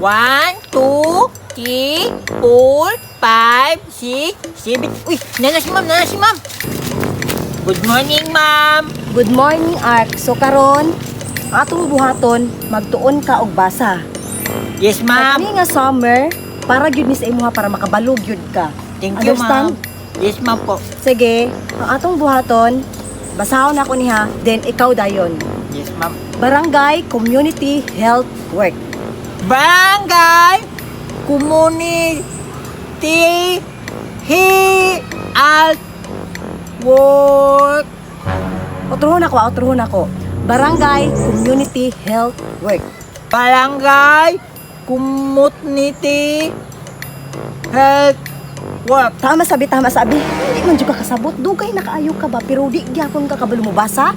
1, 2, 3, 4, 5, 6, 7. Uy, nana si ma'am. Good morning, ma'am. Good morning, Ark. So karon, atong buhaton magtuon ka og basa. Yes, ma'am. Kani nga summer, para gyud ni sa imuha para makabalog gyud ka. Thank you, ma'am. Understand? Yes, ma'am po. Sige, ang atong buhaton, basahon ako niha, then ikaw dayon. Yes, ma'am. Barangay Community Health Work. Barangay Community Health Work. Otruhon ako. Barangay Community Health Work. Barangay Community Health Work. Tama sabi. Hindi man jud ka kasabot. Dugay na kaayo ka ba? Pero di gyapon ka kabalo mo basa.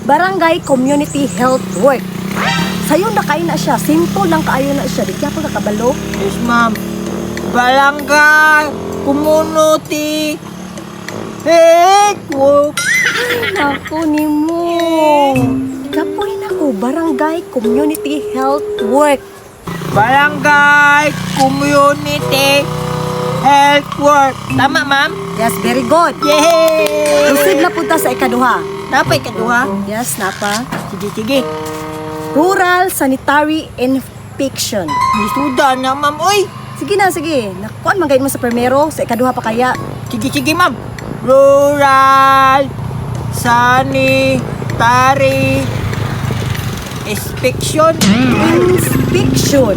Barangay Community Health Work. Sayo na kayo na siya. Simple lang kaayo na siya. Di gyapon ka kabalo. Yes, ma'am. Barangay Community Health Work. Naku ni mo. Kapoy na ko. Barangay Community Health Work. Barangay Community Health Work. Tama, ma'am? Yes, very good. Yay! Proceed na punta sa ikaduha. Napay kaduha. Yes, napa. Sige. Rural Sanitary Inspection. Isuda na, ma'am. Uy! Sige. Nakuan man gayud mo sa primero, sa ikaduha pa kaya. Sige, ma'am. Rural Sanitary Inspection. Inspection.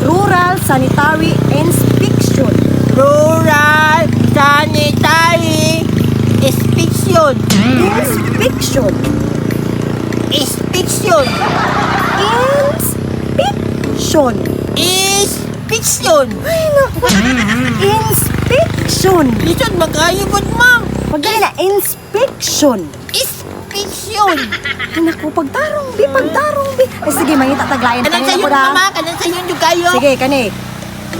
Rural Sanitary Inspection. Rural Sanitary Inspection. Inspection. Inspection. Inspection. Inspection. Ay, naku. Inspection. Lisod magayugod, ma'am. Pagdali na, inspection. Inspection. Ay, naku, pagtarong, bi. Ay, sige, mangita taglayan. Kanan Kanina sa ko yun, na. mama. Kanan sa yun yung kayo. Sige, kani.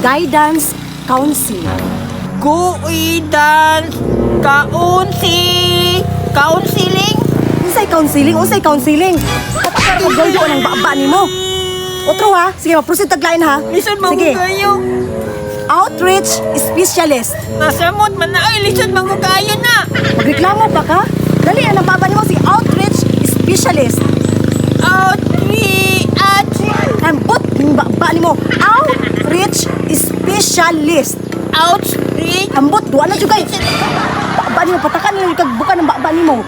Guidance Council. Guidance Counseling. Unsay counseling? Kapag ko gayo ng baba ni mo. Otro ha? Sige, mag-proceed taglayan ha. Lisod Sige. magugayo. Outreach Specialist. Nasamot man na. Ay, lisod magugayo na. Magreklamo ba ka? Dali, ang baba ni mo si Outreach Specialist. Ambot, yung baba ni mo. Outreach Specialist. Outreach. Ambot, duwa na dyan kay. Baba ni mo, patakan nila yung kagbuka ng baba ni mo.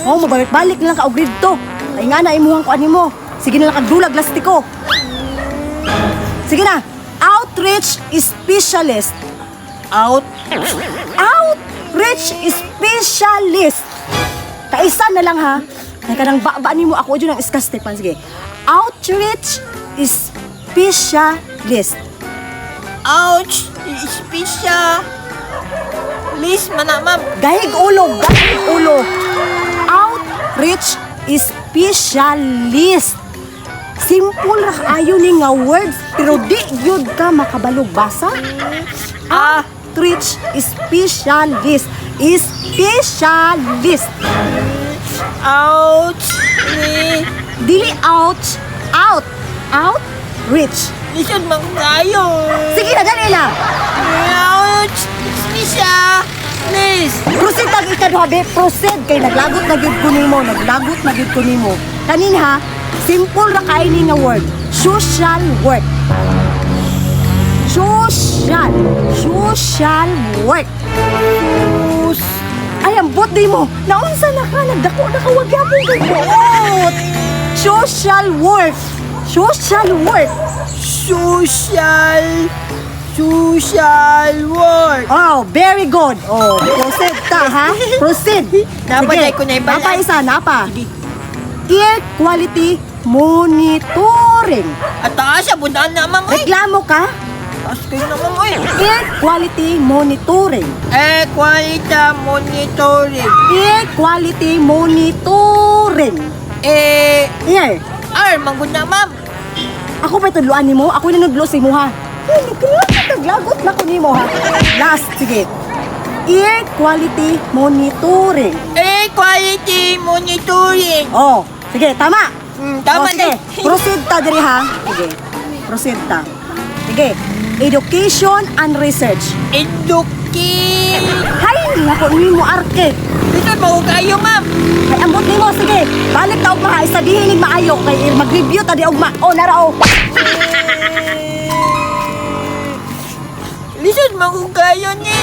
Oh, mabalik-balik nilang ka og dito. Ay nga na, imuhang ko ani mo. Sige na lang kagdulag lastiko. Sige na. Outreach Specialist. Outreach Specialist. Kaisa na lang ha. Ay kanang baba ni mo ako dyan ang iskastepan. Sige. Outreach Specialist. Ouch. Specialist man na, ma'am. Gahig ulo. Outreach Specialist. Simple ra kaayo ni nga words pero di yun ka makabalog basa. Outreach Specialist. Specialist. Ouch. Dili ouch. Outreach. Lisod magugayo. Sige na, dali na. Ouch. Specialist. Proceed tag ikaduha be. Proceed kay naglagot na gyud ko nimo. Kanin ha. Simple ra kay ni nga word. Social work. Social work. Ay, ang bot di mo. Naunsa na ka? Nagdako na ka. Wag yapon kay buot. Social work. Oh, very good. Oh, proceed ta, ha? Proceed. Napatay ko na ibala. Napa isa, napa. Sige. Air quality monitoring. At taas siya, bunaan na, ma'am. Uy. Reklamo ka? Taas kayo na, ma'am. Uy. Air quality monitoring. Quality monitoring. Air quality monitoring. Air. Manggod na, ma'am. Ako pa itudluan ni mo? Ako ninudlo si mo, ha? Ay, naglagot na ko ni mo, ha? Last, sige. Air quality monitoring. Quality monitoring. Oh, sige, tama. Tama sige. din. Proceed ta diri ha. Sige. Proceed ta. Sige, education and research. Eduki. Hay, nako ni mo arke. Bisan mo kayo, ma'am. Ay, ambot ni mo, sige. Balik ta og maha, isa dihilig maayo. Kay mag-review ta di og ma. O, narao. Bisan mo kayo ni.